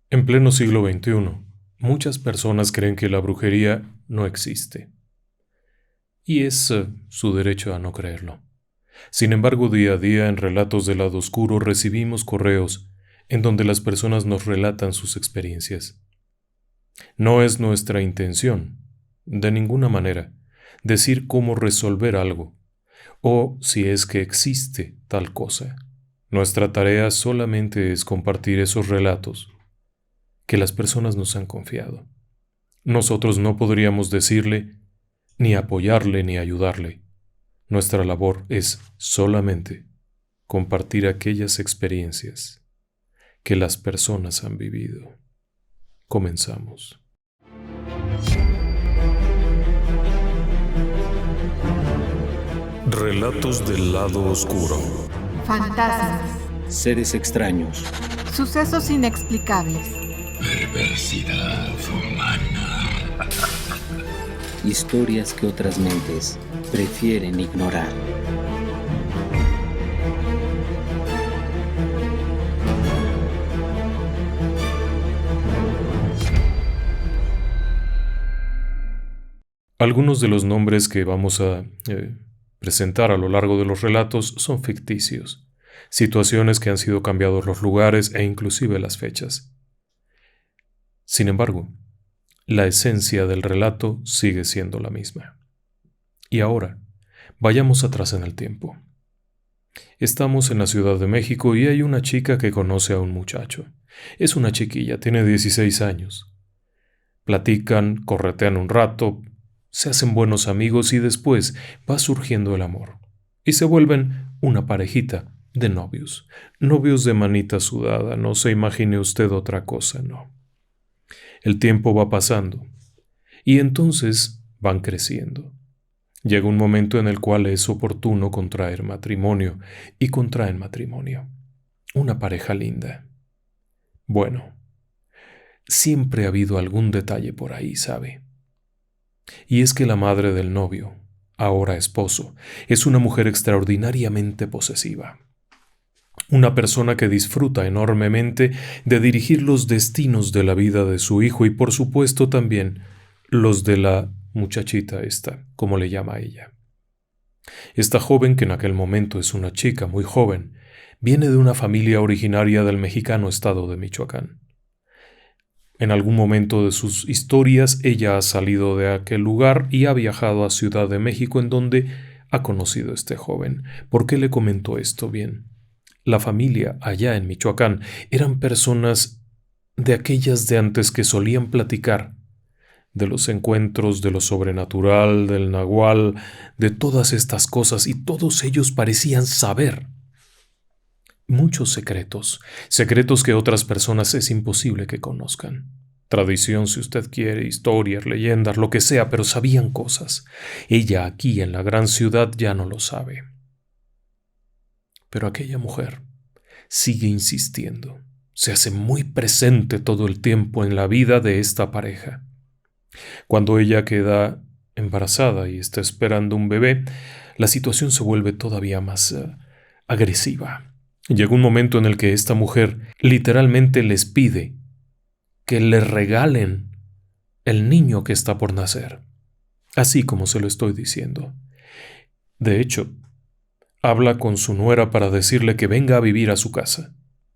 En pleno siglo XXI, muchas personas creen que la brujería no existe, y es su derecho a no creerlo. Sin embargo, día a día en Relatos del Lado Oscuro recibimos correos en donde las personas nos relatan sus experiencias. No es nuestra intención, de ninguna manera, decir cómo resolver algo, o si es que existe tal cosa. Nuestra tarea solamente es compartir esos relatos que las personas nos han confiado. Nosotros no podríamos decirle, ni apoyarle, ni ayudarle. Nuestra labor es solamente compartir aquellas experiencias que las personas han vivido. Comenzamos. Relatos del lado oscuro. Fantasmas, Seres extraños, sucesos inexplicables, Perversidad humana. historias que otras mentes prefieren ignorar. Algunos de los nombres que vamos a presentar a lo largo de los relatos son ficticios, situaciones que han sido cambiados los lugares e inclusive las fechas. Sin embargo, la esencia del relato sigue siendo la misma. Y ahora, vayamos atrás en el tiempo. Estamos en la Ciudad de México y hay una chica que conoce a un muchacho. Es una chiquilla, tiene 16 años. Platican, corretean un rato, se hacen buenos amigos y después va surgiendo el amor. Y se vuelven una parejita de novios. Novios de manita sudada, no se imagine usted otra cosa, no. El tiempo va pasando y entonces van creciendo. Llega un momento en el cual es oportuno contraer matrimonio y contraen matrimonio. Una pareja linda. Bueno, siempre ha habido algún detalle por ahí, ¿sabe? Y es que la madre del novio, ahora esposo, es una mujer extraordinariamente posesiva. Una persona que disfruta enormemente de dirigir los destinos de la vida de su hijo y por supuesto también los de la muchachita esta, como le llama a ella. Esta joven, que en aquel momento es una chica muy joven, viene de una familia originaria del mexicano estado de Michoacán. En algún momento de sus historias ella ha salido de aquel lugar y ha viajado a Ciudad de México en donde ha conocido a este joven. ¿Por qué le comentó esto? Bien, la familia allá en Michoacán eran personas de aquellas de antes que solían platicar de los encuentros, de lo sobrenatural, del nahual, de todas estas cosas, y todos ellos parecían saber muchos secretos, secretos que otras personas es imposible que conozcan. Tradición, si usted quiere, historias, leyendas, lo que sea, pero sabían cosas. Ella aquí en la gran ciudad ya no lo sabe. Pero aquella mujer sigue insistiendo, se hace muy presente todo el tiempo en la vida de esta pareja. Cuando ella queda embarazada y está esperando un bebé, la situación se vuelve todavía más agresiva. Llega un momento en el que esta mujer literalmente les pide que le regalen el niño que está por nacer, así como se lo estoy diciendo. De hecho, habla con su nuera para decirle que venga a vivir a su casa.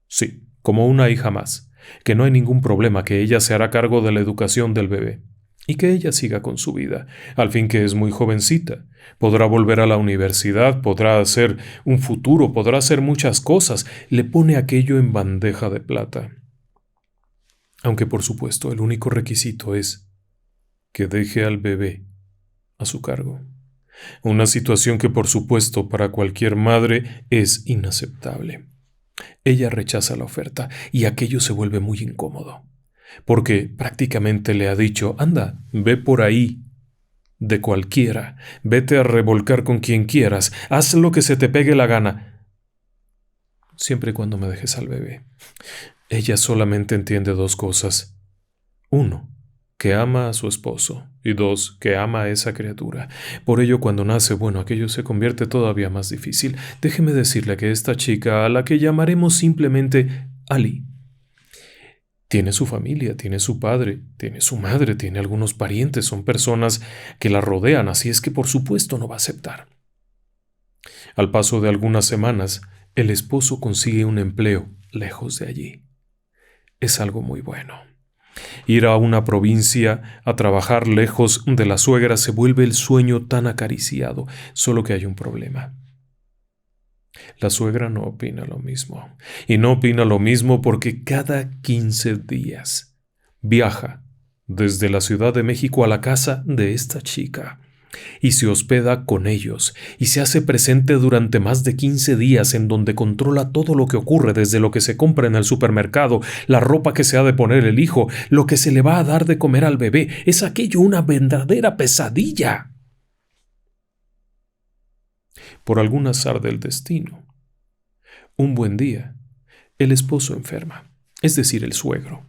Sí, como una hija más, que no hay ningún problema, que ella se hará cargo de la educación del bebé y que ella siga con su vida, al fin que es muy jovencita. Podrá volver a la universidad, podrá hacer un futuro, podrá hacer muchas cosas. Le pone aquello en bandeja de plata. Aunque por supuesto el único requisito es que deje al bebé a su cargo. Una situación que por supuesto para cualquier madre es inaceptable. Ella rechaza la oferta y aquello se vuelve muy incómodo, porque prácticamente le ha dicho, anda, ve por ahí, de cualquiera, vete a revolcar con quien quieras, haz lo que se te pegue la gana, siempre y cuando me dejes al bebé. Ella solamente entiende dos cosas. Uno, que ama a su esposo, y dos, que ama a esa criatura. Por ello, cuando nace, bueno, aquello se convierte todavía más difícil. Déjeme decirle que esta chica, a la que llamaremos simplemente Ali, Tiene su familia, tiene su padre, tiene su madre, tiene algunos parientes, son personas que la rodean, así es que por supuesto no va a aceptar. Al paso de algunas semanas, el esposo consigue un empleo lejos de allí. Es algo muy bueno. Ir a una provincia a trabajar lejos de la suegra se vuelve el sueño tan acariciado, solo que hay un problema. La suegra no opina lo mismo. Y no opina lo mismo porque cada 15 días viaja desde la Ciudad de México a la casa de esta chica y se hospeda con ellos y se hace presente durante más de 15 días en donde controla todo lo que ocurre, desde lo que se compra en el supermercado, la ropa que se ha de poner el hijo, lo que se le va a dar de comer al bebé. Es aquello una verdadera pesadilla. Por algún azar del destino, un buen día, el esposo enferma, es decir, el suegro.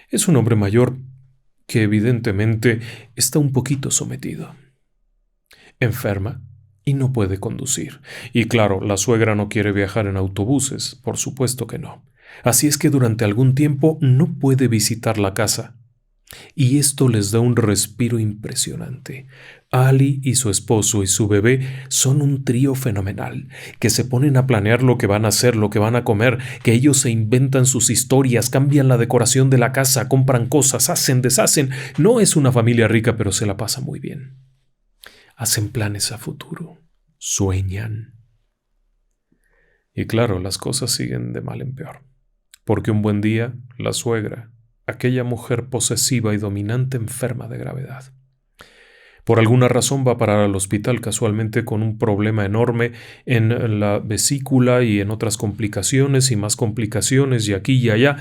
Es un hombre mayor que evidentemente está un poquito sometido. Enferma y no puede conducir. Y claro, la suegra no quiere viajar en autobuses, por supuesto que no. Así es que durante algún tiempo no puede visitar la casa. Y esto les da un respiro impresionante. Ali y su esposo y su bebé son un trío fenomenal, que se ponen a planear lo que van a hacer, lo que van a comer, que ellos se inventan sus historias, cambian la decoración de la casa, compran cosas, hacen, deshacen. No es una familia rica, pero se la pasa muy bien. Hacen planes a futuro, sueñan. Y claro, las cosas siguen de mal en peor, porque un buen día la suegra, aquella mujer posesiva y dominante, enferma de gravedad. Por alguna razón va a parar al hospital casualmente con un problema enorme en la vesícula y en otras complicaciones y más complicaciones y aquí y allá.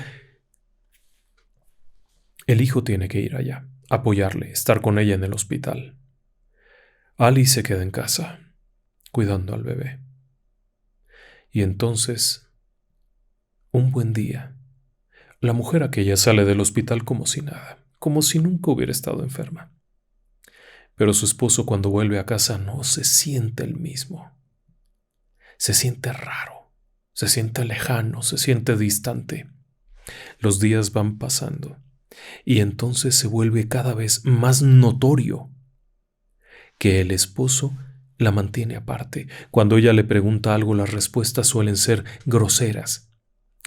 El hijo tiene que ir allá, apoyarle, estar con ella en el hospital. Ali se queda en casa, cuidando al bebé. Y entonces, un buen día, la mujer aquella sale del hospital como si nada, como si nunca hubiera estado enferma. Pero su esposo cuando vuelve a casa no se siente el mismo. Se siente raro, se siente lejano, se siente distante. Los días van pasando y entonces se vuelve cada vez más notorio que el esposo la mantiene aparte. Cuando ella le pregunta algo, las respuestas suelen ser groseras.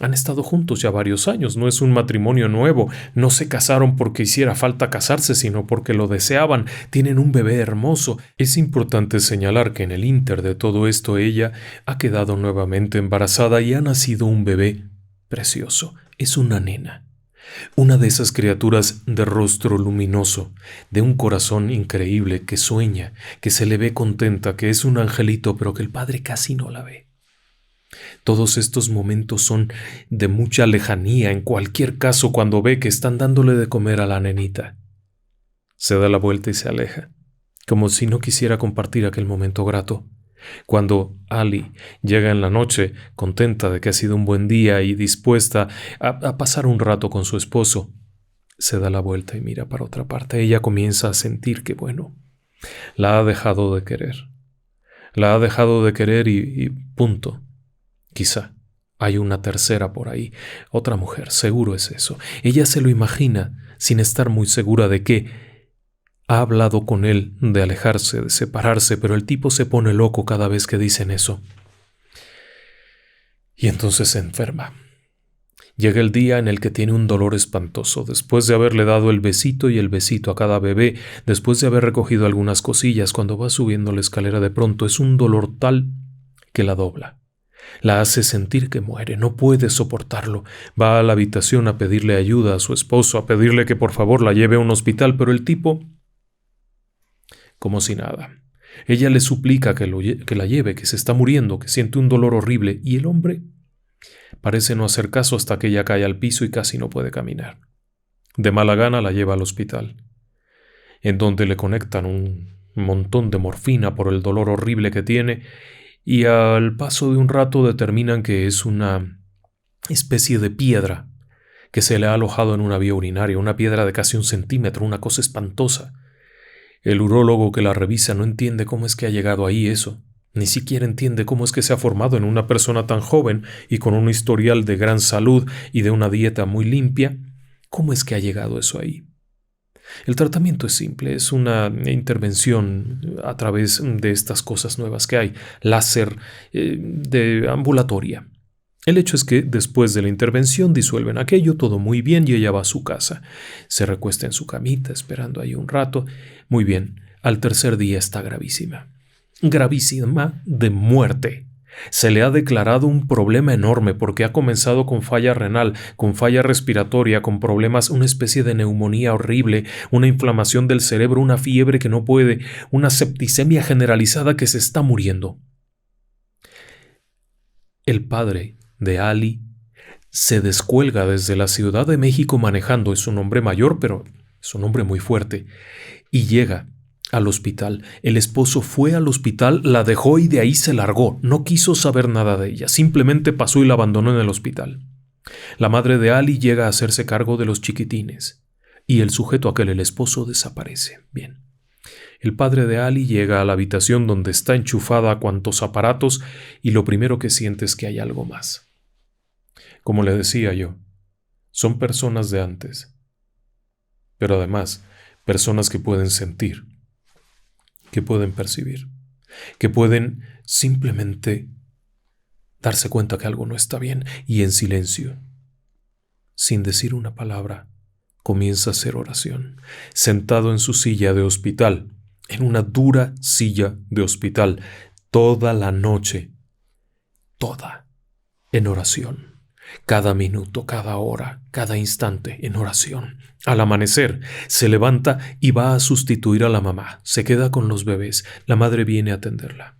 Han estado juntos ya varios años, no es un matrimonio nuevo, no se casaron porque hiciera falta casarse, sino porque lo deseaban, tienen un bebé hermoso. Es importante señalar que en el ínter de todo esto ella ha quedado nuevamente embarazada y ha nacido un bebé precioso. Es una nena. Una de esas criaturas de rostro luminoso, de un corazón increíble que sueña, que se le ve contenta, que es un angelito, pero que el padre casi no la ve. Todos estos momentos son de mucha lejanía, en cualquier caso cuando ve que están dándole de comer a la nenita. Se da la vuelta y se aleja, como si no quisiera compartir aquel momento grato. Cuando Ali llega en la noche, contenta de que ha sido un buen día y dispuesta a pasar un rato con su esposo, se da la vuelta y mira para otra parte. Ella comienza a sentir que, bueno, la ha dejado de querer. La ha dejado de querer y punto. Quizá hay una tercera por ahí, otra mujer, seguro es eso. Ella se lo imagina sin estar muy segura de que ha hablado con él de alejarse, de separarse, pero el tipo se pone loco cada vez que dicen eso. Y entonces se enferma. Llega el día en el que tiene un dolor espantoso, después de haberle dado el besito y el besito a cada bebé, después de haber recogido algunas cosillas, cuando va subiendo la escalera de pronto es un dolor tal que la dobla. La hace sentir que muere, no puede soportarlo. Va a la habitación a pedirle ayuda a su esposo, a pedirle que por favor la lleve a un hospital, pero el tipo, como si nada. Ella le suplica que la lleve, que se está muriendo, que siente un dolor horrible, y el hombre parece no hacer caso hasta que ella cae al piso y casi no puede caminar. De mala gana la lleva al hospital, en donde le conectan un montón de morfina por el dolor horrible que tiene, y al paso de un rato determinan que es una especie de piedra que se le ha alojado en una vía urinaria, una piedra de casi 1 centímetro, una cosa espantosa. El urólogo que la revisa no entiende cómo es que ha llegado ahí eso, ni siquiera entiende cómo es que se ha formado en una persona tan joven y con un historial de gran salud y de una dieta muy limpia, ¿Cómo es que ha llegado eso ahí? El tratamiento es simple, es una intervención a través de estas cosas nuevas que hay, láser de ambulatoria. El hecho es que después de la intervención disuelven aquello, todo muy bien y ella va a su casa. Se recuesta en su camita esperando ahí un rato. Muy bien, al tercer día está gravísima. Gravísima de muerte. Se le ha declarado un problema enorme porque ha comenzado con falla renal, con falla respiratoria, con problemas, una especie de neumonía horrible, una inflamación del cerebro, una fiebre que no puede, una septicemia generalizada que se está muriendo. El padre de Ali se descuelga desde la Ciudad de México manejando, es un hombre mayor, pero es un hombre muy fuerte, y llega al hospital. El esposo fue al hospital, la dejó y de ahí se largó. No quiso saber nada de ella, simplemente pasó y la abandonó en el hospital. La madre de Ali llega a hacerse cargo de los chiquitines y el sujeto aquel, el esposo, desaparece. Bien. El padre de Ali llega a la habitación donde está enchufada a cuantos aparatos y lo primero que siente es que hay algo más. Como le decía yo, son personas de antes, pero además personas que pueden sentir, que pueden percibir, que pueden simplemente darse cuenta que algo no está bien y en silencio, sin decir una palabra, comienza a hacer oración, sentado en su silla de hospital, en una dura silla de hospital, toda la noche, toda, en oración. Cada minuto, cada hora, cada instante en oración. Al amanecer, se levanta y va a sustituir a la mamá. Se queda con los bebés. La madre viene a atenderla.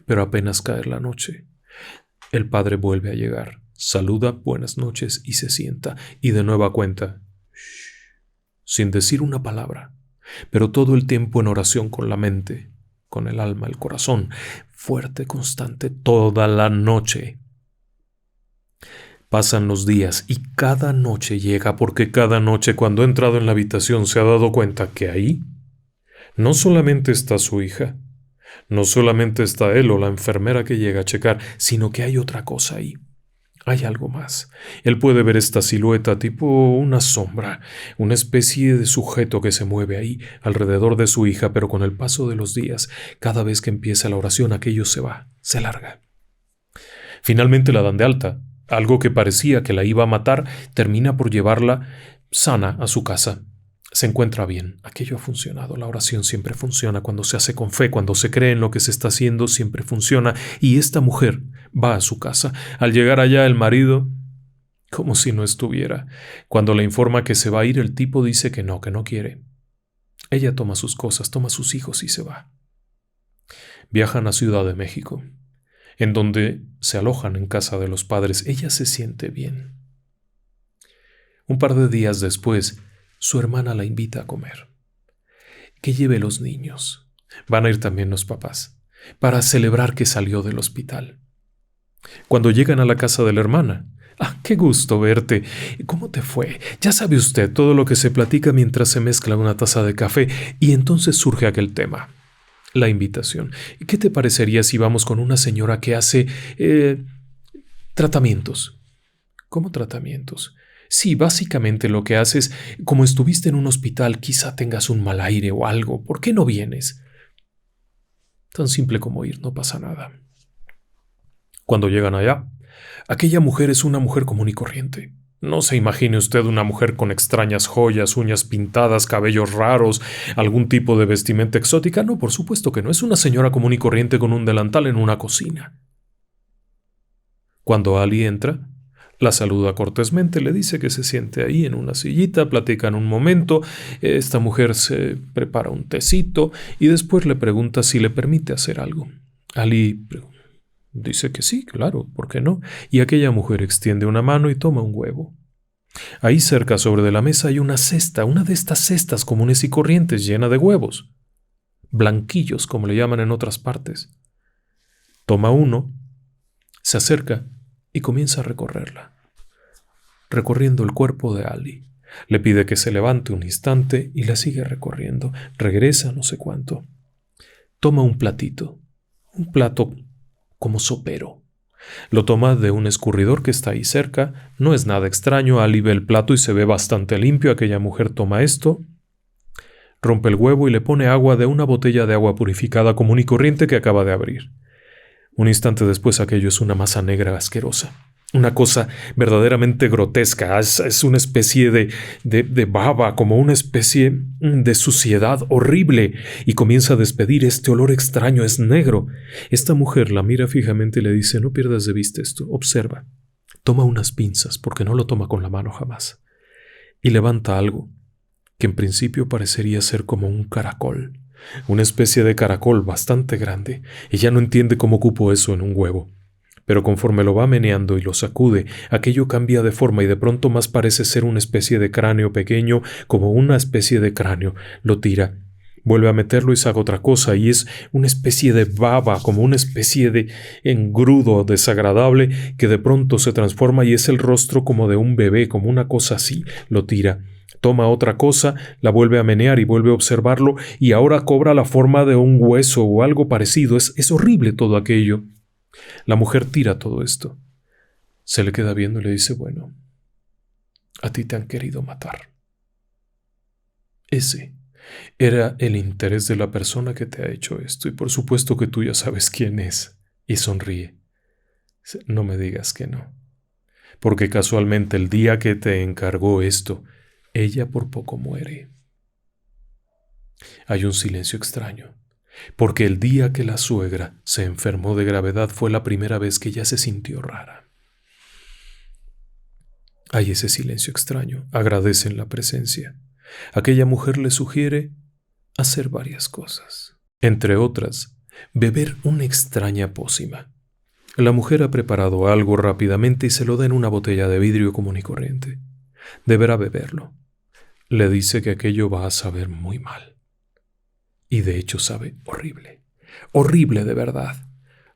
Pero apenas cae la noche, el padre vuelve a llegar. Saluda, buenas noches, y se sienta. Y de nueva cuenta, sin decir una palabra, pero todo el tiempo en oración con la mente, con el alma, el corazón, fuerte, constante, toda la noche. Pasan los días y cada noche llega porque cada noche cuando ha entrado en la habitación se ha dado cuenta que ahí no solamente está su hija, no solamente está él o la enfermera que llega a checar, sino que hay otra cosa ahí. Hay algo más. Él puede ver esta silueta tipo una sombra, una especie de sujeto que se mueve ahí alrededor de su hija, pero con el paso de los días, cada vez que empieza la oración aquello se va, se larga. Finalmente la dan de alta. Algo que parecía que la iba a matar termina por llevarla sana a su casa. Se encuentra bien. Aquello ha funcionado. La oración siempre funciona cuando se hace con fe, cuando se cree en lo que se está haciendo, siempre funciona. Y esta mujer va a su casa. Al llegar allá el marido, como si no estuviera. Cuando le informa que se va a ir, el tipo dice que no quiere. Ella toma sus cosas, toma sus hijos y se va. Viajan a Ciudad de México, en donde se alojan en casa de los padres. Ella se siente bien. Un par de días después, su hermana la invita a comer. Que lleve los niños. Van a ir también los papás, para celebrar que salió del hospital. Cuando llegan a la casa de la hermana, qué gusto verte. ¿Cómo te fue? Ya sabe usted todo lo que se platica mientras se mezcla una taza de café, y entonces surge aquel tema. La invitación. ¿Qué te parecería si vamos con una señora que hace tratamientos? ¿Cómo tratamientos? Sí, básicamente lo que haces, como estuviste en un hospital, quizá tengas un mal aire o algo. ¿Por qué no vienes? Tan simple como ir, no pasa nada. Cuando llegan allá, aquella mujer es una mujer común y corriente. No se imagine usted una mujer con extrañas joyas, uñas pintadas, cabellos raros, algún tipo de vestimenta exótica. No, por supuesto que no. Es una señora común y corriente con un delantal en una cocina. Cuando Ali entra, la saluda cortésmente, le dice que se siente ahí en una sillita, platican un momento, esta mujer se prepara un tecito y después le pregunta si le permite hacer algo. Ali dice que sí, claro, ¿por qué no? Y aquella mujer extiende una mano y toma un huevo. Ahí cerca sobre de la mesa hay una cesta, una de estas cestas comunes y corrientes llena de huevos. Blanquillos, como le llaman en otras partes. Toma uno, se acerca y comienza a recorrerla. Recorriendo el cuerpo de Ali. Le pide que se levante un instante y la sigue recorriendo. Regresa no sé cuánto. Toma un platito, un plato como sopero. Lo toma de un escurridor que está ahí cerca. No es nada extraño. Ali ve el plato y se ve bastante limpio. Aquella mujer toma esto, rompe el huevo y le pone agua de una botella de agua purificada común y corriente que acaba de abrir. Un instante después aquello es una masa negra asquerosa. Una cosa verdaderamente grotesca. Es una especie de baba, como una especie de suciedad horrible, y comienza a despedir este olor extraño. Es negro. Esta mujer la mira fijamente y le dice: no pierdas de vista esto, observa. Toma unas pinzas, porque no lo toma con la mano jamás, y levanta algo que en principio parecería ser como un caracol, una especie de caracol bastante grande. Ella no entiende cómo cupo eso en un huevo. Pero conforme lo va meneando y lo sacude, aquello cambia de forma y de pronto más parece ser una especie de cráneo pequeño, como una especie de cráneo. Lo tira, vuelve a meterlo y saca otra cosa, y es una especie de baba, como una especie de engrudo desagradable que de pronto se transforma y es el rostro como de un bebé, como una cosa así. Lo tira, toma otra cosa, la vuelve a menear y vuelve a observarlo, y ahora cobra la forma de un hueso o algo parecido. Es horrible todo aquello. La mujer tira todo esto. Se le queda viendo y le dice: bueno, a ti te han querido matar. Ese era el interés de la persona que te ha hecho esto, y por supuesto que tú ya sabes quién es. Y sonríe. No me digas que no. Porque casualmente el día que te encargó esto, ella por poco muere. Hay un silencio extraño. Porque el día que la suegra se enfermó de gravedad fue la primera vez que ella se sintió rara. Hay ese silencio extraño. Agradecen la presencia. Aquella mujer le sugiere hacer varias cosas. Entre otras, beber una extraña pócima. La mujer ha preparado algo rápidamente y se lo da en una botella de vidrio común y corriente. Deberá beberlo. Le dice que aquello va a saber muy mal. Y de hecho sabe horrible, horrible de verdad.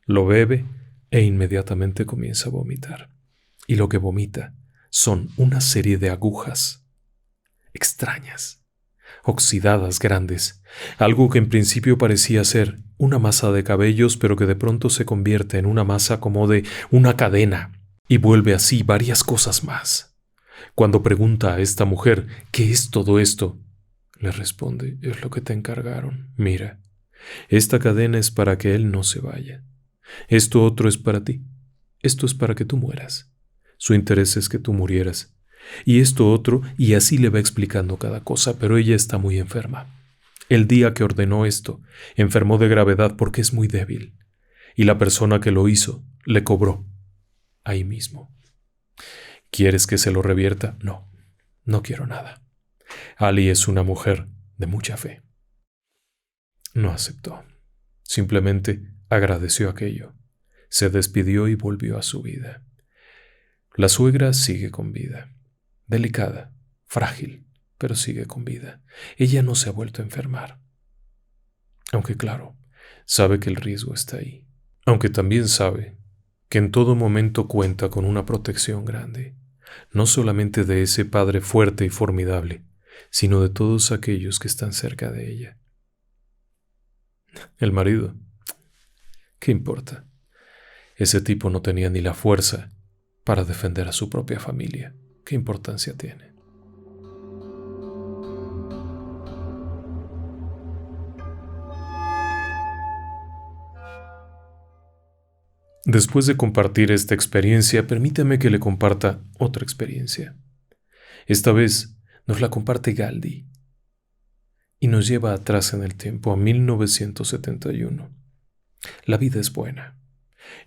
Lo bebe e inmediatamente comienza a vomitar. Y lo que vomita son una serie de agujas extrañas, oxidadas, grandes. Algo que en principio parecía ser una masa de cabellos, pero que de pronto se convierte en una masa como de una cadena. Y vuelve así varias cosas más. Cuando pregunta a esta mujer ¿qué es todo esto?, le responde: es lo que te encargaron. Mira, esta cadena es para que él no se vaya. Esto otro es para ti. Esto es para que tú mueras. Su interés es que tú murieras. Y esto otro, y así le va explicando cada cosa, pero ella está muy enferma. El día que ordenó esto, enfermó de gravedad porque es muy débil. Y la persona que lo hizo le cobró ahí mismo. ¿Quieres que se lo revierta? No, no quiero nada. Ali es una mujer de mucha fe. No aceptó. Simplemente agradeció aquello. Se despidió y volvió a su vida. La suegra sigue con vida. Delicada, frágil, pero sigue con vida. Ella no se ha vuelto a enfermar. Aunque claro, sabe que el riesgo está ahí. Aunque también sabe que en todo momento cuenta con una protección grande. No solamente de ese padre fuerte y formidable, sino de todos aquellos que están cerca de ella. El marido, ¿qué importa? Ese tipo no tenía ni la fuerza para defender a su propia familia. ¿Qué importancia tiene? Después de compartir esta experiencia, permítame que le comparta otra experiencia. Esta vez nos la comparte Galdi y nos lleva atrás en el tiempo a 1971. La vida es buena.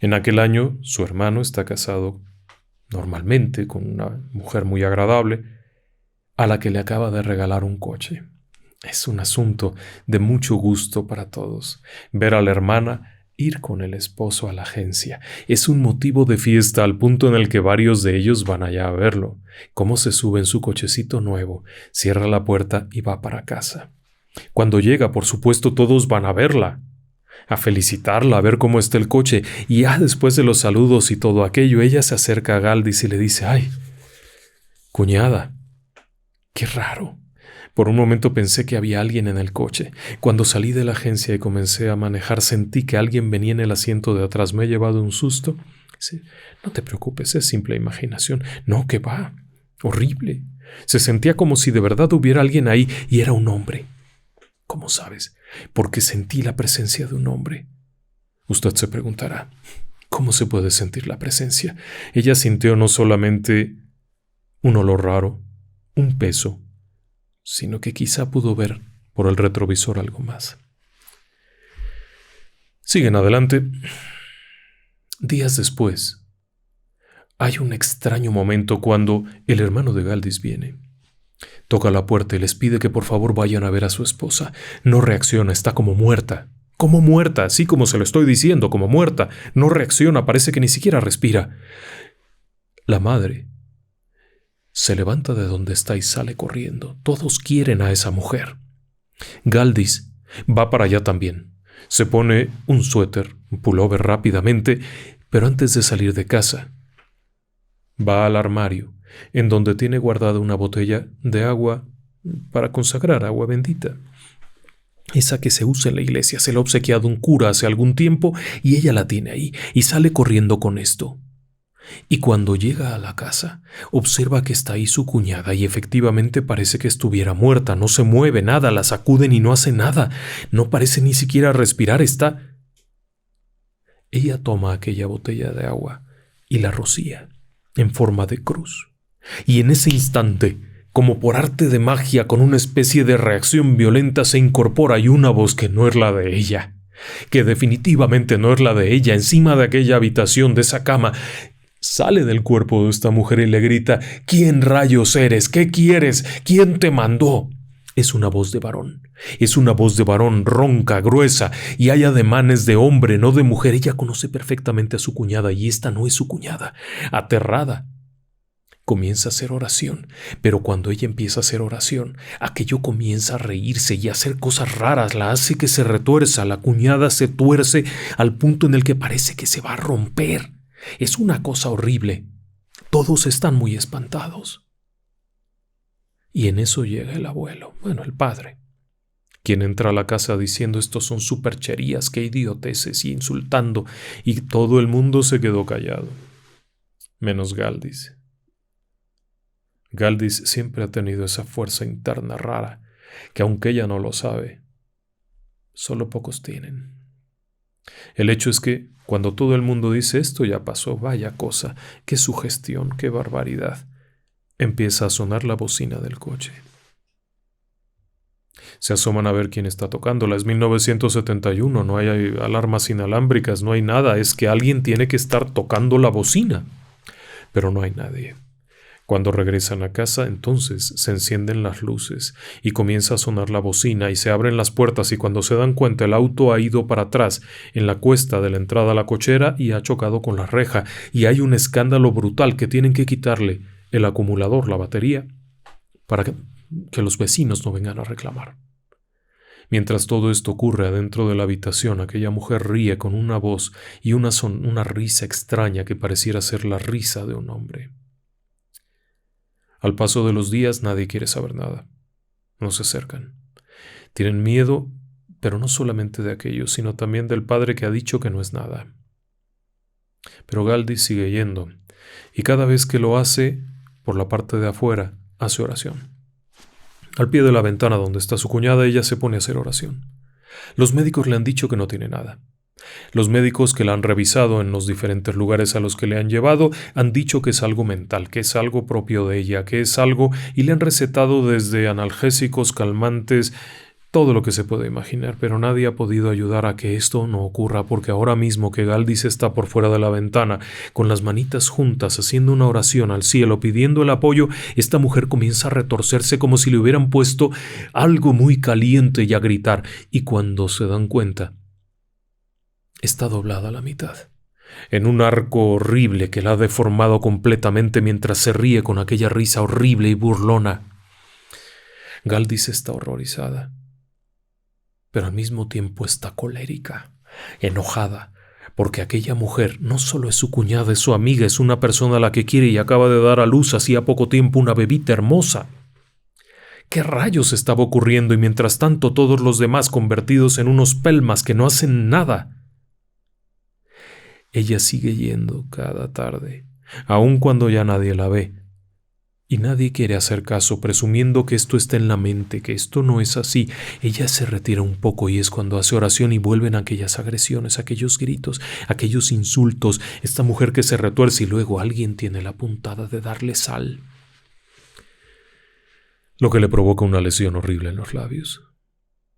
En aquel año su hermano está casado normalmente con una mujer muy agradable a la que le acaba de regalar un coche. Es un asunto de mucho gusto para todos. Ver a la hermana ir con el esposo a la agencia es un motivo de fiesta al punto en el que varios de ellos van allá a verlo. Cómo se sube en su cochecito nuevo, cierra la puerta y va para casa. Cuando llega, por supuesto, todos van a verla, a felicitarla, a ver cómo está el coche, y ya después de los saludos y todo aquello, ella se acerca a Galdis y le dice: «Ay, cuñada, qué raro. Por un momento pensé que había alguien en el coche. Cuando salí de la agencia y comencé a manejar, sentí que alguien venía en el asiento de atrás. Me ha llevado un susto Sí, no te preocupes, es simple imaginación. No, que va. Horrible. Se sentía como si de verdad hubiera alguien ahí y era un hombre. ¿Cómo sabes? Porque sentí la presencia de un hombre. Usted se preguntará, ¿cómo se puede sentir la presencia? Ella sintió no solamente un olor raro, un peso, sino que quizá pudo ver por el retrovisor algo más. Siguen adelante. Días después, hay un extraño momento cuando el hermano de Galdis viene. Toca la puerta y les pide que por favor vayan a ver a su esposa. No reacciona, está como muerta. Como muerta, así como se lo estoy diciendo, como muerta. No reacciona, parece que ni siquiera respira. La madre se levanta de donde está y sale corriendo. Todos quieren a esa mujer. Galdis va para allá también. Se pone un suéter, un pullover rápidamente, pero antes de salir de casa, va al armario, en donde tiene guardada una botella de agua para consagrar agua bendita. Esa que se usa en la iglesia, se la ha obsequiado un cura hace algún tiempo y ella la tiene ahí y sale corriendo con esto. Y cuando llega a la casa, observa que está ahí su cuñada y efectivamente parece que estuviera muerta, no se mueve nada, la sacuden y no hace nada, no parece ni siquiera respirar, está... Ella toma aquella botella de agua y la rocía en forma de cruz. Y en ese instante, como por arte de magia, con una especie de reacción violenta, se incorpora y una voz que no es la de ella, que definitivamente no es la de ella, encima de aquella habitación, de esa cama, sale del cuerpo de esta mujer y le grita: ¿Quién rayos eres? ¿Qué quieres? ¿Quién te mandó? Es una voz de varón. Es una voz de varón ronca, gruesa, y hay ademanes de hombre, no de mujer. Ella conoce perfectamente a su cuñada y esta no es su cuñada. Aterrada, comienza a hacer oración, pero cuando ella empieza a hacer oración, aquello comienza a reírse y a hacer cosas raras, la hace que se retuerza, la cuñada se tuerce al punto en el que parece que se va a romper. Es una cosa horrible. Todos están muy espantados. Y en eso llega el abuelo, el padre, quien entra a la casa diciendo: estos son supercherías, qué idioteces, y insultando, y todo el mundo se quedó callado, menos Galdis. Galdis siempre ha tenido esa fuerza interna rara, que aunque ella no lo sabe, solo pocos tienen. El hecho es que cuando todo el mundo dice esto ya pasó, vaya cosa, qué sugestión, qué barbaridad, empieza a sonar la bocina del coche. Se asoman a ver quién está tocándola. Es 1971, no hay alarmas inalámbricas, no hay nada, es que alguien tiene que estar tocando la bocina. Pero no hay nadie. Cuando regresan a casa, entonces se encienden las luces y comienza a sonar la bocina y se abren las puertas, y cuando se dan cuenta el auto ha ido para atrás en la cuesta de la entrada a la cochera y ha chocado con la reja, y hay un escándalo brutal que tienen que quitarle el acumulador, la batería, para que los vecinos no vengan a reclamar. Mientras todo esto ocurre adentro de la habitación, aquella mujer ríe con una voz y una risa extraña que pareciera ser la risa de un hombre. Al paso de los días nadie quiere saber nada. No se acercan. Tienen miedo, pero no solamente de aquello, sino también del padre que ha dicho que no es nada. Pero Galdis sigue yendo, y cada vez que lo hace, por la parte de afuera, hace oración. Al pie de la ventana donde está su cuñada, ella se pone a hacer oración. Los médicos le han dicho que no tiene nada. Los médicos que la han revisado en los diferentes lugares a los que le han llevado han dicho que es algo mental, que es algo propio de ella, que es algo, y le han recetado desde analgésicos, calmantes, todo lo que se puede imaginar, pero nadie ha podido ayudar a que esto no ocurra, porque ahora mismo que Galdis está por fuera de la ventana, con las manitas juntas, haciendo una oración al cielo, pidiendo el apoyo, esta mujer comienza a retorcerse como si le hubieran puesto algo muy caliente y a gritar, y cuando se dan cuenta, está doblada a la mitad, en un arco horrible que la ha deformado completamente mientras se ríe con aquella risa horrible y burlona. Galdis está horrorizada, pero al mismo tiempo está colérica, enojada, porque aquella mujer no solo es su cuñada, es su amiga, es una persona a la que quiere y acaba de dar a luz hacía poco tiempo una bebita hermosa. ¿Qué rayos estaba ocurriendo? Y mientras tanto todos los demás convertidos en unos pelmas que no hacen nada. Ella sigue yendo cada tarde, aun cuando ya nadie la ve. Y nadie quiere hacer caso, presumiendo que esto está en la mente, que esto no es así. Ella se retira un poco y es cuando hace oración y vuelven aquellas agresiones, aquellos gritos, aquellos insultos. Esta mujer que se retuerce y luego alguien tiene la puntada de darle sal, lo que le provoca una lesión horrible en los labios.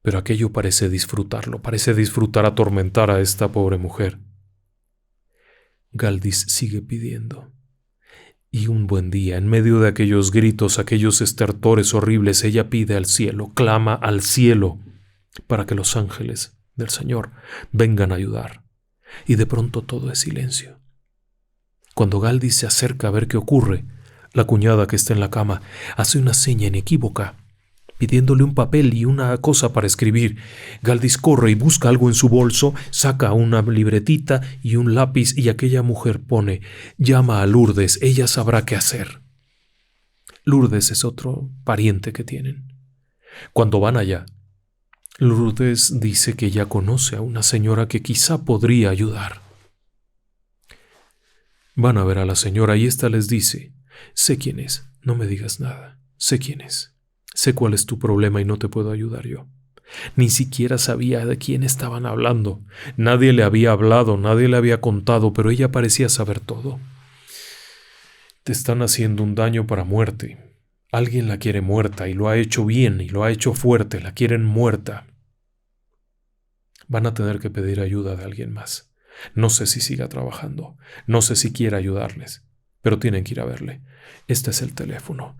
Pero aquello parece disfrutarlo, parece disfrutar atormentar a esta pobre mujer. Galdis sigue pidiendo. Y un buen día, en medio de aquellos gritos, aquellos estertores horribles, ella pide al cielo, clama al cielo, para que los ángeles del Señor vengan a ayudar. Y de pronto todo es silencio. Cuando Galdis se acerca a ver qué ocurre, la cuñada que está en la cama hace una seña inequívoca, pidiéndole un papel y una cosa para escribir. Galdis corre y busca algo en su bolso, saca una libretita y un lápiz y aquella mujer pone: llama a Lourdes, ella sabrá qué hacer. Lourdes es otro pariente que tienen. Cuando van allá, Lourdes dice que ya conoce a una señora que quizá podría ayudar. Van a ver a la señora y ésta les dice: sé quién es, no me digas nada, sé quién es. Sé cuál es tu problema y no te puedo ayudar yo. Ni siquiera sabía de quién estaban hablando. Nadie le había hablado, nadie le había contado, pero ella parecía saber todo. Te están haciendo un daño para muerte. Alguien la quiere muerta y lo ha hecho bien y lo ha hecho fuerte, la quieren muerta. Van a tener que pedir ayuda de alguien más. No sé si siga trabajando, no sé si quiera ayudarles, pero tienen que ir a verle. Este es el teléfono.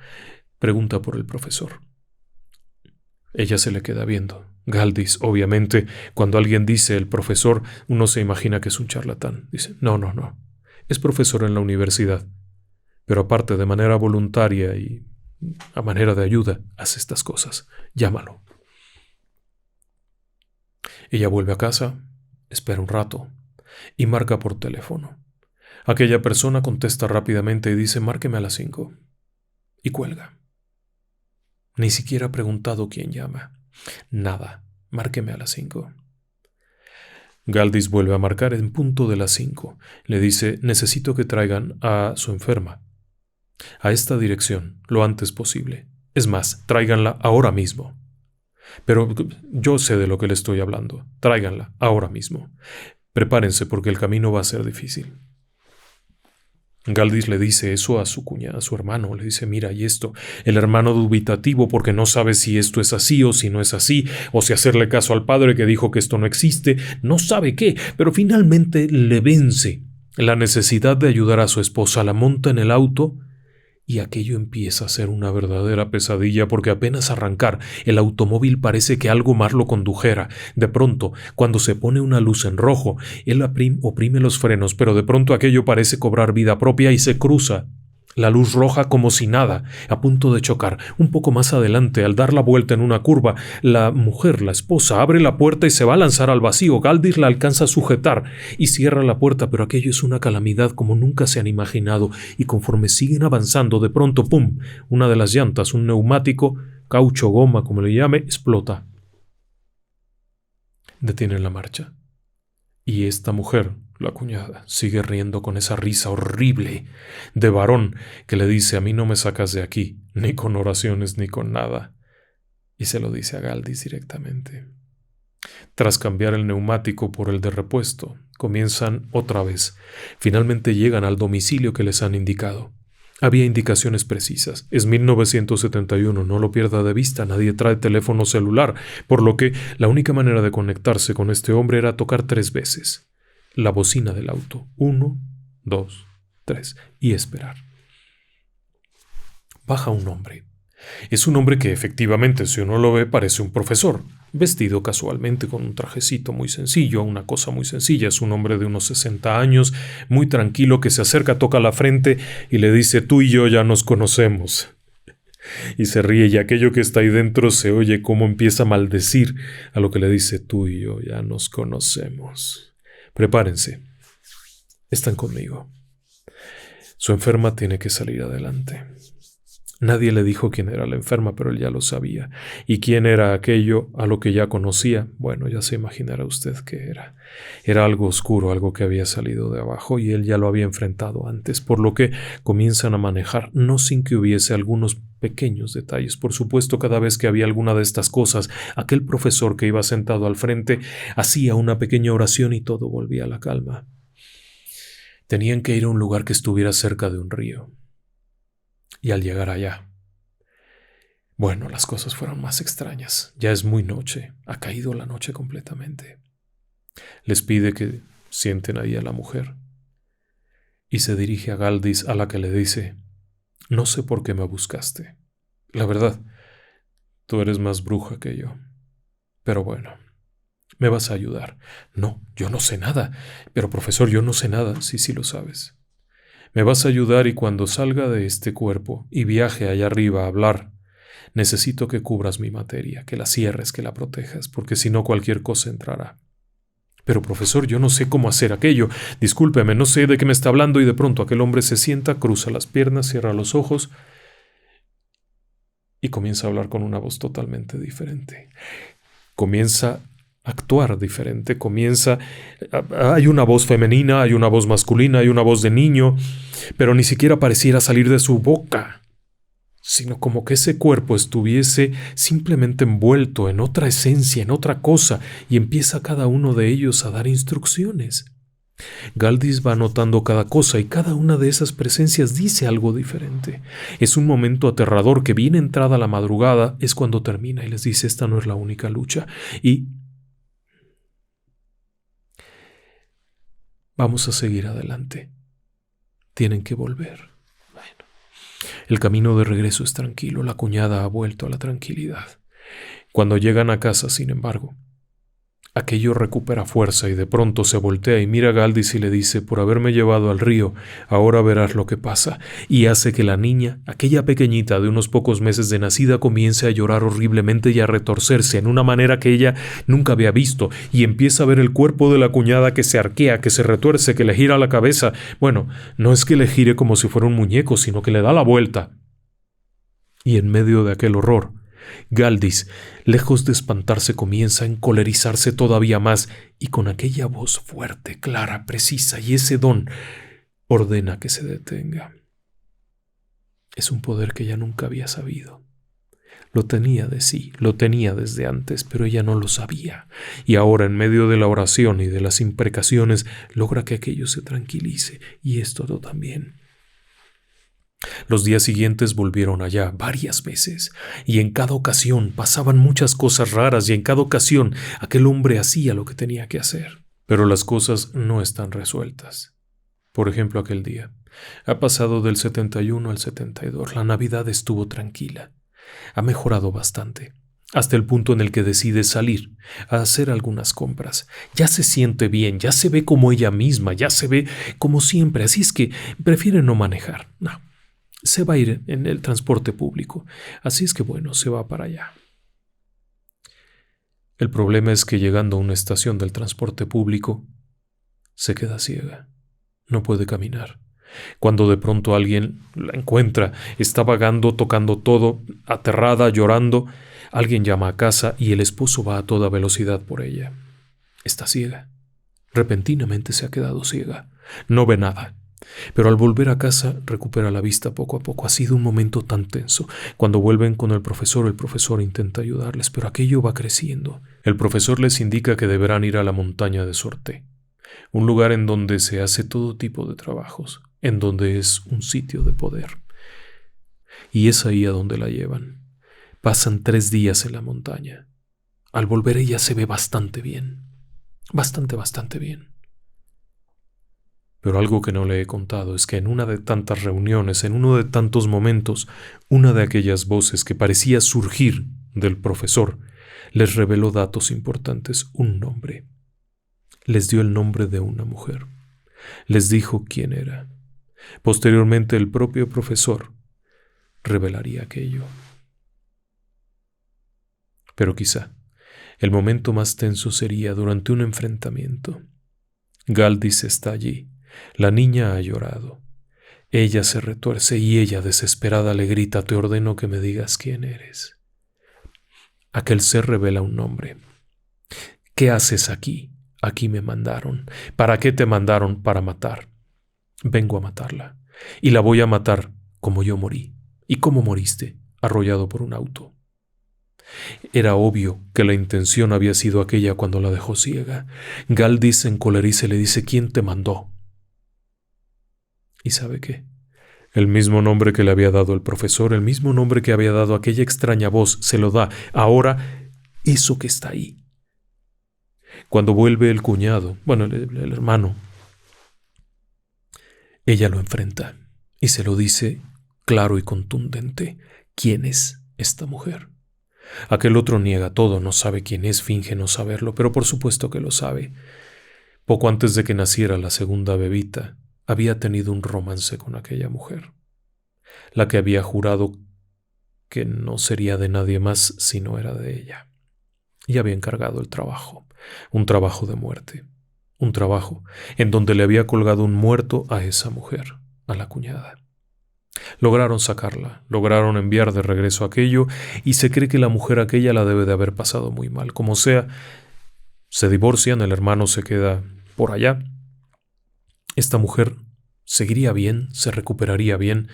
Pregunta por el profesor. Ella se le queda viendo. Galdis, obviamente, cuando alguien dice el profesor, uno se imagina que es un charlatán. Dice: no. Es profesor en la universidad. Pero aparte, de manera voluntaria y a manera de ayuda, hace estas cosas. Llámalo. Ella vuelve a casa, espera un rato y marca por teléfono. Aquella persona contesta rápidamente y dice: márqueme a las 5. Y cuelga. Ni siquiera ha preguntado quién llama. Nada. Márqueme a las 5. Galdis vuelve a marcar en punto de las 5. Le dice: necesito que traigan a su enferma a esta dirección lo antes posible. Es más, tráiganla ahora mismo. Pero yo sé de lo que le estoy hablando. Tráiganla ahora mismo. Prepárense porque el camino va a ser difícil. Galdis le dice eso a su cuñada, a su hermano. Le dice: mira, y esto. El hermano dubitativo porque no sabe si esto es así o si no es así, o si hacerle caso al padre que dijo que esto no existe. No sabe qué, pero finalmente le vence la necesidad de ayudar a su esposa. La monta en el auto y aquello empieza a ser una verdadera pesadilla porque apenas arrancar, el automóvil parece que algo más lo condujera. De pronto, cuando se pone una luz en rojo, él oprime los frenos, pero de pronto aquello parece cobrar vida propia y se cruza la luz roja como si nada, a punto de chocar. Un poco más adelante, al dar la vuelta en una curva, la mujer, la esposa, abre la puerta y se va a lanzar al vacío. Galdis la alcanza a sujetar y cierra la puerta, pero aquello es una calamidad como nunca se han imaginado, y conforme siguen avanzando, de pronto, ¡pum!, una de las llantas, un neumático, caucho, goma, como le llame, explota. Detienen la marcha. Y esta mujer, la cuñada, sigue riendo con esa risa horrible de varón que le dice: a mí no me sacas de aquí, ni con oraciones ni con nada. Y se lo dice a Galdis directamente. Tras cambiar el neumático por el de repuesto, comienzan otra vez. Finalmente llegan al domicilio que les han indicado. Había indicaciones precisas. Es 1971, no lo pierda de vista, nadie trae teléfono celular, por lo que la única manera de conectarse con este hombre era tocar 3 veces la bocina del auto. 1, 2, 3 y esperar. Baja un hombre. Es un hombre que efectivamente, si uno lo ve, parece un profesor, vestido casualmente con un trajecito muy sencillo, una cosa muy sencilla. Es un hombre de unos 60 años, muy tranquilo, que se acerca, toca la frente y le dice: tú y yo ya nos conocemos. Y se ríe, y aquello que está ahí dentro se oye cómo empieza a maldecir a lo que le dice: tú y yo ya nos conocemos. Prepárense, están conmigo. Su enferma tiene que salir adelante. Nadie le dijo quién era la enferma, pero él ya lo sabía. ¿Y quién era aquello a lo que ya conocía? Bueno, ya se imaginará usted qué era. Era algo oscuro, algo que había salido de abajo y él ya lo había enfrentado antes, por lo que comienzan a manejar, no sin que hubiese algunos pequeños detalles. Por supuesto, cada vez que había alguna de estas cosas, aquel profesor que iba sentado al frente hacía una pequeña oración y todo volvía a la calma. Tenían que ir a un lugar que estuviera cerca de un río. Y al llegar allá, bueno, las cosas fueron más extrañas. Ya es muy noche, ha caído la noche completamente. Les pide que sienten ahí a la mujer y se dirige a Galdis, a la que le dice: no sé por qué me buscaste. La verdad, tú eres más bruja que yo. Pero bueno, me vas a ayudar. No, yo no sé nada. Pero profesor, yo no sé nada. Sí lo sabes. Me vas a ayudar y cuando salga de este cuerpo y viaje allá arriba a hablar, necesito que cubras mi materia, que la cierres, que la protejas, porque si no cualquier cosa entrará. Pero profesor, yo no sé cómo hacer aquello. Discúlpeme, no sé de qué me está hablando. Y de pronto aquel hombre se sienta, cruza las piernas, cierra los ojos y comienza a hablar con una voz totalmente diferente. Comienza actuar diferente, hay una voz femenina, hay una voz masculina, hay una voz de niño, pero ni siquiera pareciera salir de su boca, sino como que ese cuerpo estuviese simplemente envuelto en otra esencia, en otra cosa, y empieza cada uno de ellos a dar instrucciones. Galdis va anotando cada cosa y cada una de esas presencias dice algo diferente. Es un momento aterrador que bien entrada la madrugada es cuando termina y les dice: esta no es la única lucha y vamos a seguir adelante. Tienen que volver. Bueno, el camino de regreso es tranquilo, la cuñada ha vuelto a la tranquilidad. Cuando llegan a casa, sin embargo, aquello recupera fuerza y de pronto se voltea y mira a Galdis y le dice: por haberme llevado al río, ahora verás lo que pasa. Y hace que la niña, aquella pequeñita de unos pocos meses de nacida, comience a llorar horriblemente y a retorcerse en una manera que ella nunca había visto, y empieza a ver el cuerpo de la cuñada que se arquea, que se retuerce, que le gira la cabeza. Bueno, no es que le gire como si fuera un muñeco, sino que le da la vuelta. Y en medio de aquel horror, Galdis, lejos de espantarse, comienza a encolerizarse todavía más y con aquella voz fuerte, clara, precisa y ese don ordena que se detenga. Es un poder que ella nunca había sabido. Lo tenía de sí, lo tenía desde antes, pero ella no lo sabía. Y ahora, en medio de la oración y de las imprecaciones, logra que aquello se tranquilice y es todo también. Los días siguientes volvieron allá varias veces, y en cada ocasión pasaban muchas cosas raras, y en cada ocasión aquel hombre hacía lo que tenía que hacer. Pero las cosas no están resueltas. Por ejemplo, aquel día. Ha pasado del 71 al 72. La Navidad estuvo tranquila. Ha mejorado bastante, hasta el punto en el que decide salir a hacer algunas compras. Ya se siente bien, ya se ve como ella misma, ya se ve como siempre, así es que prefiere no manejar. No. Se va a ir en el transporte público, así es que bueno, se va para allá. El problema es que llegando a una estación del transporte público, se queda ciega, no puede caminar. Cuando de pronto alguien la encuentra, está vagando, tocando todo, aterrada, llorando, alguien llama a casa y el esposo va a toda velocidad por ella. Está ciega, repentinamente se ha quedado ciega, no ve nada. Pero al volver a casa recupera la vista poco a poco. Ha sido un momento tan tenso. Cuando vuelven con el profesor intenta ayudarles, pero aquello va creciendo. El profesor les indica que deberán ir a la montaña de Sorte, un lugar en donde se hace todo tipo de trabajos, en donde es un sitio de poder. Y es ahí a donde la llevan. Pasan 3 días en la montaña. Al volver ella se ve bastante bien. Bastante bien. Pero algo que no le he contado es que en una de tantas reuniones, en uno de tantos momentos, una de aquellas voces que parecía surgir del profesor les reveló datos importantes, un nombre. Les dio el nombre de una mujer. Les dijo quién era. Posteriormente el propio profesor revelaría aquello. Pero quizá el momento más tenso sería durante un enfrentamiento. Galdis está allí. La niña ha llorado. Ella se retuerce y ella, desesperada, le grita: «Te ordeno que me digas quién eres». Aquel ser revela un nombre. «¿Qué haces aquí? Aquí me mandaron». «¿Para qué te mandaron?» «Para matar». «Vengo a matarla. Y la voy a matar como yo morí». «¿Y cómo moriste?» «Arrollado por un auto». Era obvio que la intención había sido aquella cuando la dejó ciega. Galdis se encoleriza y le dice: «¿Quién te mandó?» ¿Y sabe qué? El mismo nombre que le había dado el profesor, el mismo nombre que había dado aquella extraña voz, se lo da ahora eso que está ahí. Cuando vuelve el cuñado, el hermano, ella lo enfrenta y se lo dice claro y contundente: ¿quién es esta mujer? Aquel otro niega todo, no sabe quién es, finge no saberlo, pero por supuesto que lo sabe. Poco antes de que naciera la segunda bebita, había tenido un romance con aquella mujer, la que había jurado que no sería de nadie más si no era de ella. Y había encargado el trabajo, un trabajo de muerte, un trabajo en donde le había colgado un muerto a esa mujer, a la cuñada. Lograron sacarla, lograron enviar de regreso aquello, y se cree que la mujer aquella la debe de haber pasado muy mal. Como sea, se divorcian, el hermano se queda por allá. Esta mujer seguiría bien, se recuperaría bien,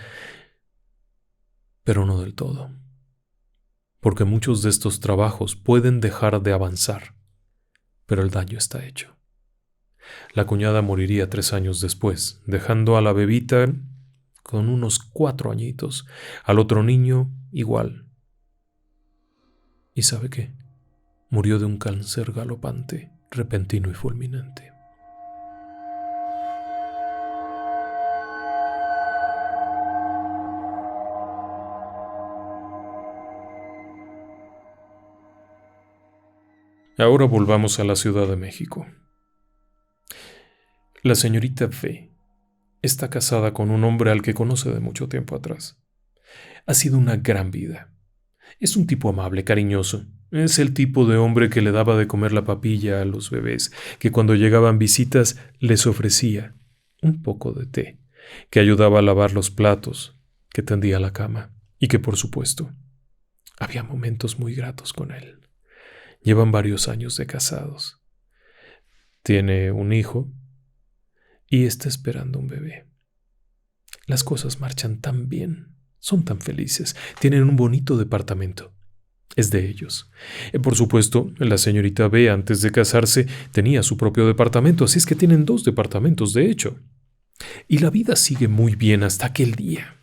pero no del todo. Porque muchos de estos trabajos pueden dejar de avanzar, pero el daño está hecho. La cuñada moriría 3 años después, dejando a la bebita con unos 4 añitos, al otro niño igual. ¿Y sabe qué? Murió de un cáncer galopante, repentino y fulminante. Ahora volvamos a la Ciudad de México. La señorita V está casada con un hombre al que conoce de mucho tiempo atrás. Ha sido una gran vida. Es un tipo amable, cariñoso. Es el tipo de hombre que le daba de comer la papilla a los bebés, que cuando llegaban visitas les ofrecía un poco de té, que ayudaba a lavar los platos, que tendía la cama y que, por supuesto, había momentos muy gratos con él. Llevan varios años de casados. Tiene un hijo y está esperando un bebé. Las cosas marchan tan bien, son tan felices, tienen un bonito departamento. Es de ellos. Por supuesto, la señorita B, antes de casarse, tenía su propio departamento, así es que tienen 2 departamentos, de hecho. Y la vida sigue muy bien hasta aquel día.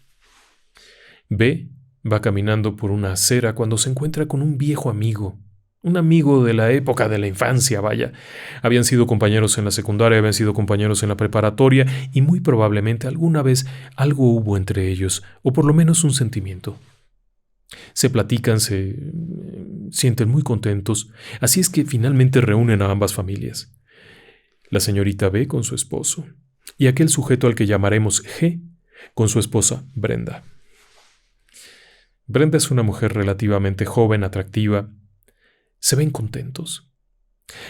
B va caminando por una acera cuando se encuentra con un viejo amigo. Un amigo de la época de la infancia, vaya. Habían sido compañeros en la secundaria, habían sido compañeros en la preparatoria y muy probablemente alguna vez algo hubo entre ellos, o por lo menos un sentimiento. Se platican, se sienten muy contentos, así es que finalmente reúnen a ambas familias. La señorita B con su esposo y aquel sujeto al que llamaremos G con su esposa Brenda. Brenda es una mujer relativamente joven, atractiva. Se ven contentos.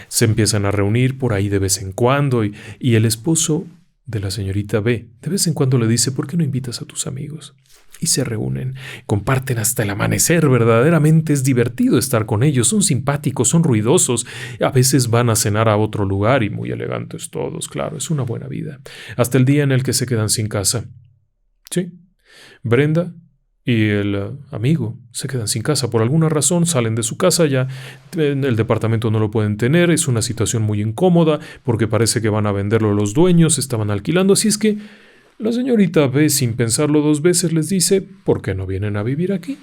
Se empiezan a reunir por ahí de vez en cuando y el esposo de la señorita B de vez en cuando le dice: ¿por qué no invitas a tus amigos? Y se reúnen, comparten hasta el amanecer, verdaderamente es divertido estar con ellos, son simpáticos, son ruidosos, a veces van a cenar a otro lugar y muy elegantes todos, claro, es una buena vida. Hasta el día en el que se quedan sin casa. Sí, Brenda y el amigo se quedan sin casa. Por alguna razón salen de su casa, ya en el departamento no lo pueden tener, es una situación muy incómoda porque parece que van a venderlo los dueños, estaban alquilando, así es que la señorita B, sin pensarlo 2 veces, les dice: ¿por qué no vienen a vivir aquí?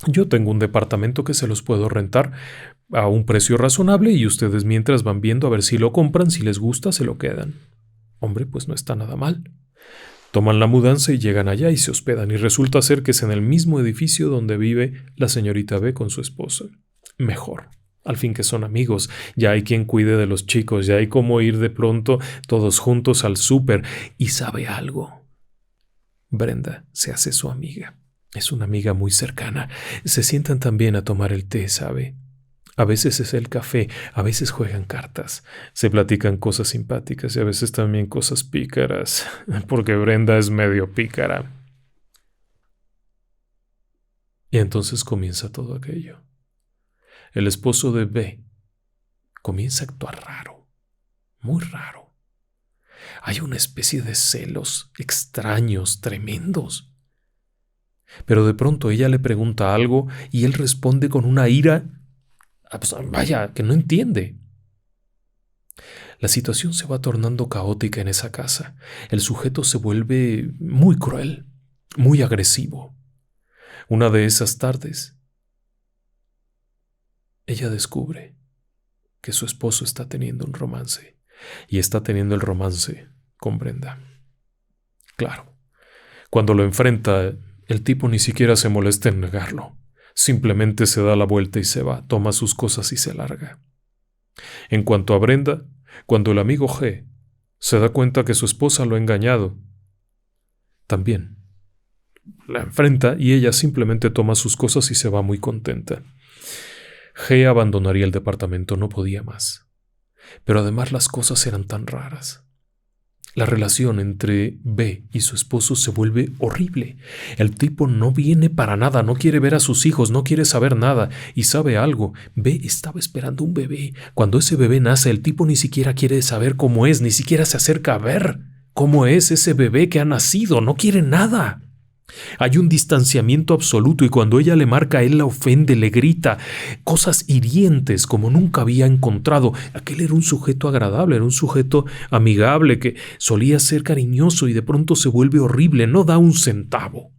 Yo tengo un departamento que se los puedo rentar a un precio razonable y ustedes mientras van viendo a ver si lo compran, si les gusta se lo quedan. Hombre, pues no está nada mal. Toman la mudanza y llegan allá y se hospedan, y resulta ser que es en el mismo edificio donde vive la señorita B con su esposa. Mejor, al fin que son amigos, ya hay quien cuide de los chicos, ya hay cómo ir de pronto todos juntos al súper. ¿Y sabe algo? Brenda se hace su amiga. Es una amiga muy cercana. Se sientan también a tomar el té, ¿sabe? A veces es el café, a veces juegan cartas, se platican cosas simpáticas y a veces también cosas pícaras, porque Brenda es medio pícara. Y entonces comienza todo aquello. El esposo de B comienza a actuar raro, muy raro. Hay una especie de celos extraños, tremendos. Pero de pronto ella le pregunta algo y él responde con una ira, pues vaya, que no entiende. La situación se va tornando caótica en esa casa. El sujeto se vuelve muy cruel, muy agresivo. Una de esas tardes, ella descubre que su esposo está teniendo un romance y está teniendo el romance con Brenda. Claro, cuando lo enfrenta, el tipo ni siquiera se molesta en negarlo. Simplemente se da la vuelta y se va, toma sus cosas y se larga. En cuanto a Brenda, cuando el amigo G se da cuenta que su esposa lo ha engañado, también la enfrenta y ella simplemente toma sus cosas y se va muy contenta. G abandonaría el departamento, no podía más. Pero además las cosas eran tan raras. La relación entre B y su esposo se vuelve horrible. El tipo no viene para nada, no quiere ver a sus hijos, no quiere saber nada. Y sabe algo, B estaba esperando un bebé. Cuando ese bebé nace, el tipo ni siquiera quiere saber cómo es, ni siquiera se acerca a ver cómo es ese bebé que ha nacido, no quiere nada. Hay un distanciamiento absoluto y cuando ella le marca, él la ofende, le grita cosas hirientes como nunca había encontrado. Aquel era un sujeto agradable, era un sujeto amigable que solía ser cariñoso y de pronto se vuelve horrible, no da un centavo.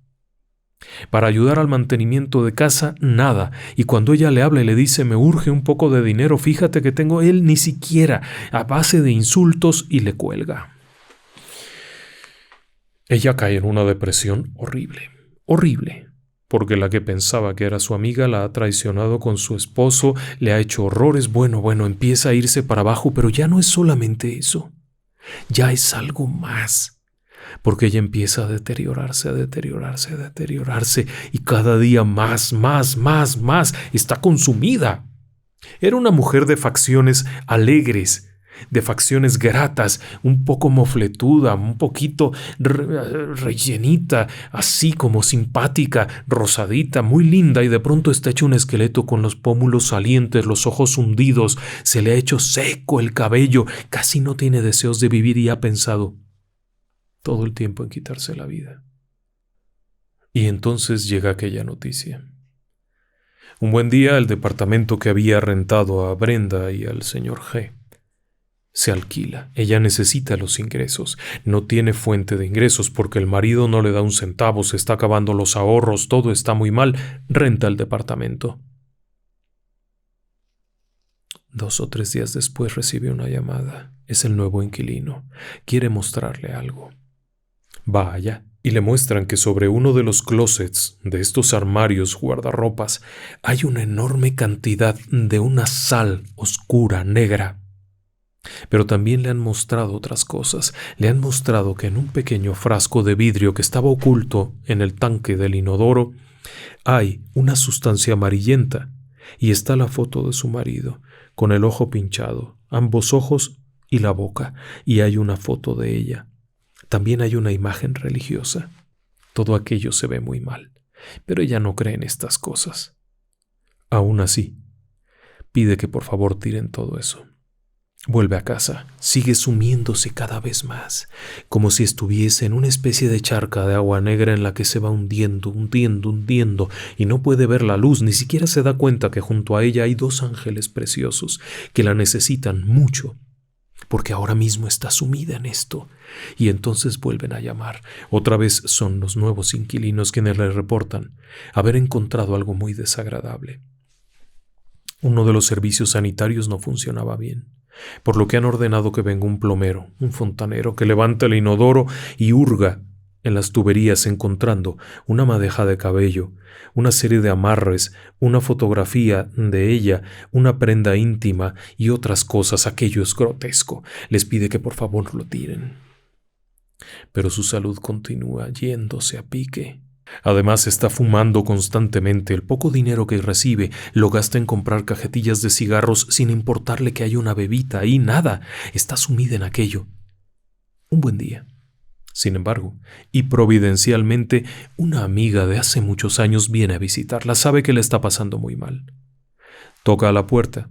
Para ayudar al mantenimiento de casa, nada. Y cuando ella le habla y le dice, me urge un poco de dinero, fíjate que tengo, él ni siquiera, a base de insultos, y le cuelga. Ella cae en una depresión horrible, horrible, porque la que pensaba que era su amiga la ha traicionado con su esposo, le ha hecho horrores, bueno, empieza a irse para abajo, pero ya no es solamente eso, ya es algo más, porque ella empieza a deteriorarse, y cada día más, está consumida. Era una mujer de facciones alegres, de facciones gratas, un poco mofletuda, un poquito rellenita, así como simpática, rosadita, muy linda, y de pronto está hecho un esqueleto con los pómulos salientes, los ojos hundidos, se le ha hecho seco el cabello, casi no tiene deseos de vivir y ha pensado todo el tiempo en quitarse la vida. Y entonces llega aquella noticia. Un buen día, el departamento que había rentado a Brenda y al señor G se alquila. Ella necesita los ingresos. No tiene fuente de ingresos porque el marido no le da un centavo, se está acabando los ahorros, todo está muy mal. Renta el departamento. 2 o 3 días después recibe una llamada. Es el nuevo inquilino. Quiere mostrarle algo. Va allá y le muestran que sobre uno de los closets de estos armarios guardarropas hay una enorme cantidad de una sal oscura, negra. Pero también le han mostrado otras cosas. Le han mostrado que en un pequeño frasco de vidrio que estaba oculto en el tanque del inodoro hay una sustancia amarillenta y está la foto de su marido con el ojo pinchado, ambos ojos y la boca, y hay una foto de ella. También hay una imagen religiosa. Todo aquello se ve muy mal, pero ella no cree en estas cosas. Aún así, pide que por favor tiren todo eso. Vuelve a casa, sigue sumiéndose cada vez más, como si estuviese en una especie de charca de agua negra en la que se va hundiendo, y no puede ver la luz, ni siquiera se da cuenta que junto a ella hay 2 ángeles preciosos que la necesitan mucho, porque ahora mismo está sumida en esto. Y entonces vuelven a llamar. Otra vez son los nuevos inquilinos quienes le reportan haber encontrado algo muy desagradable. Uno de los servicios sanitarios no funcionaba bien, por lo que han ordenado que venga un plomero, un fontanero, que levante el inodoro y hurga en las tuberías encontrando una madeja de cabello, una serie de amarres, una fotografía de ella, una prenda íntima y otras cosas. Aquello es grotesco. Les pide que por favor lo tiren. Pero su salud continúa yéndose a pique. Además, está fumando constantemente. El poco dinero que recibe lo gasta en comprar cajetillas de cigarros sin importarle que haya una bebita ahí, nada. Está sumida en aquello. Un buen día, sin embargo, y providencialmente, una amiga de hace muchos años viene a visitarla. Sabe que le está pasando muy mal. Toca a la puerta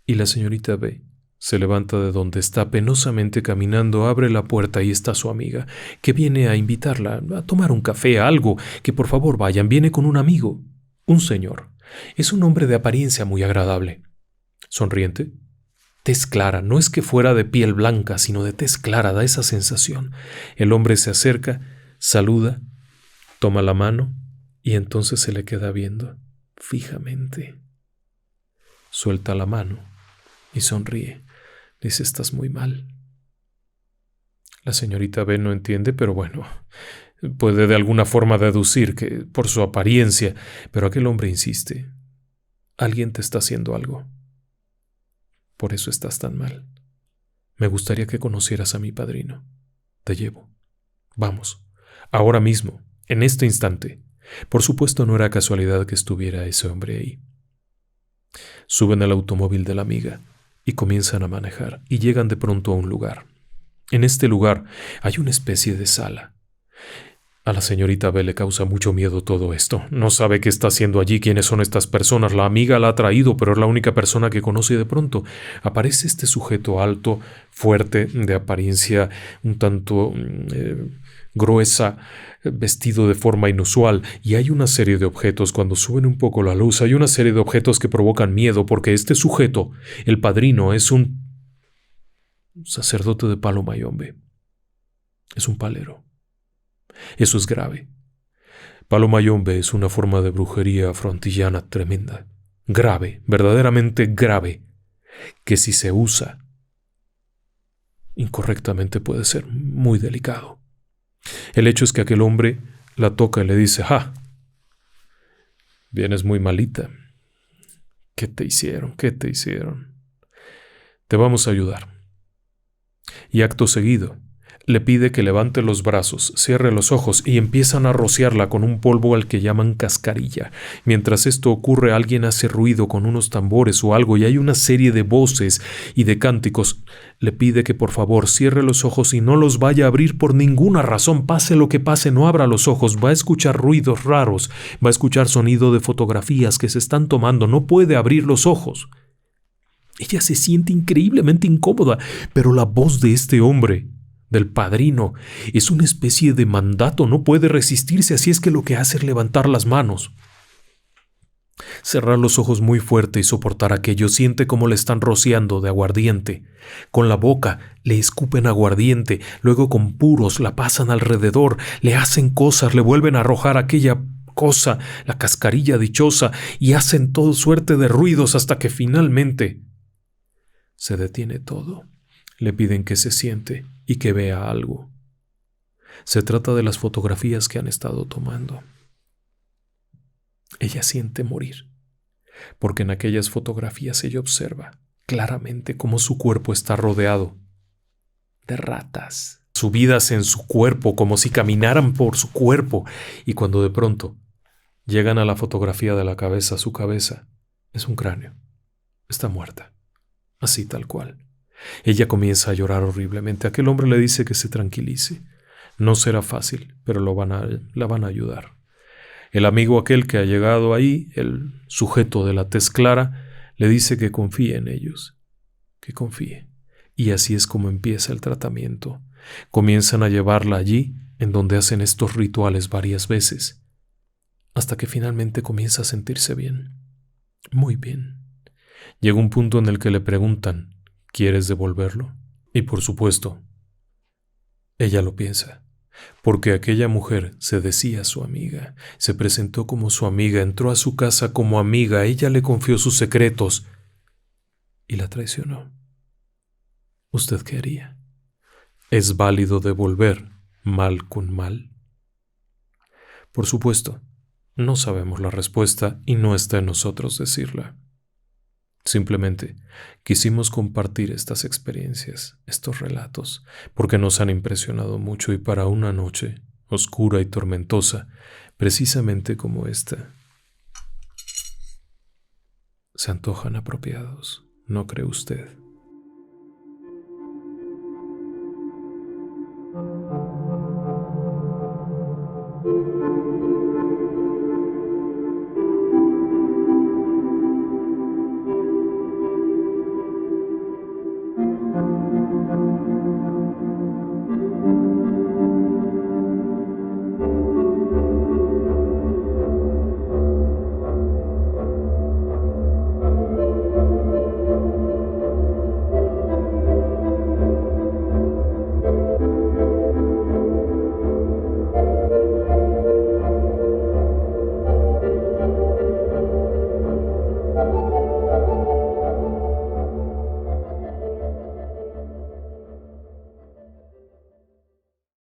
y la señorita B se levanta de donde está penosamente caminando, abre la puerta y está su amiga, que viene a invitarla a tomar un café, algo, que por favor vayan. Viene con un amigo, un señor. Es un hombre de apariencia muy agradable. Sonriente, tez clara, no es que fuera de piel blanca, sino de tez clara, da esa sensación. El hombre se acerca, saluda, toma la mano y entonces se le queda viendo fijamente. Suelta la mano y sonríe. Dice: estás muy mal. La señorita B no entiende, pero bueno, puede de alguna forma deducir que por su apariencia, pero aquel hombre insiste. Alguien te está haciendo algo. Por eso estás tan mal. Me gustaría que conocieras a mi padrino. Te llevo. Vamos, ahora mismo, en este instante. Por supuesto, no era casualidad que estuviera ese hombre ahí. Suben al automóvil de la amiga y comienzan a manejar y llegan de pronto a un lugar. En este lugar hay una especie de sala. A la señorita B le causa mucho miedo todo esto. No sabe qué está haciendo allí, quiénes son estas personas. La amiga la ha traído, pero es la única persona que conoce y de pronto aparece este sujeto alto, fuerte, de apariencia un tanto gruesa, vestido de forma inusual, y hay una serie de objetos. Cuando suben un poco la luz, hay una serie de objetos que provocan miedo, porque este sujeto, el padrino, es un sacerdote de Palo Mayombe. Es un palero. Eso es grave. Palo Mayombe es una forma de brujería afroantillana tremenda. Grave, verdaderamente grave, que si se usa incorrectamente puede ser muy delicado. El hecho es que aquel hombre la toca y le dice: ¡ja! Vienes muy malita. ¿Qué te hicieron? ¿Qué te hicieron? Te vamos a ayudar. Y acto seguido, le pide que levante los brazos, cierre los ojos y empiezan a rociarla con un polvo al que llaman cascarilla. Mientras esto ocurre, alguien hace ruido con unos tambores o algo y hay una serie de voces y de cánticos. Le pide que por favor cierre los ojos y no los vaya a abrir por ninguna razón. Pase lo que pase, no abra los ojos. Va a escuchar ruidos raros, va a escuchar sonido de fotografías que se están tomando. No puede abrir los ojos. Ella se siente increíblemente incómoda, pero la voz de este hombre, del padrino, es una especie de mandato, no puede resistirse, así es que lo que hace es levantar las manos, cerrar los ojos muy fuerte y soportar aquello. Siente como le están rociando de aguardiente. Con la boca le escupen aguardiente, luego con puros la pasan alrededor, le hacen cosas, le vuelven a arrojar aquella cosa, la cascarilla dichosa, y hacen toda suerte de ruidos hasta que finalmente se detiene todo. Le piden que se siente y que vea algo. Se trata de las fotografías que han estado tomando. Ella siente morir, porque en aquellas fotografías ella observa claramente cómo su cuerpo está rodeado de ratas, subidas en su cuerpo como si caminaran por su cuerpo, y cuando de pronto llegan a la fotografía de la cabeza, su cabeza es un cráneo. Está muerta, así tal cual. Ella comienza a llorar horriblemente. Aquel hombre le dice que se tranquilice. No será fácil, pero la van a ayudar. El amigo aquel que ha llegado ahí, el sujeto de la tez clara, le dice que confíe en ellos, que confíe. Y así es como empieza el tratamiento. Comienzan a llevarla allí, en donde hacen estos rituales varias veces, hasta que finalmente comienza a sentirse bien, muy bien. Llega un punto en el que le preguntan: ¿quieres devolverlo? Y por supuesto, ella lo piensa, porque aquella mujer se decía su amiga, se presentó como su amiga, entró a su casa como amiga, ella le confió sus secretos y la traicionó. ¿Usted qué haría? ¿Es válido devolver mal con mal? Por supuesto, no sabemos la respuesta y no está en nosotros decirla. Simplemente quisimos compartir estas experiencias, estos relatos, porque nos han impresionado mucho y para una noche oscura y tormentosa, precisamente como esta. Se antojan apropiados, ¿no cree usted?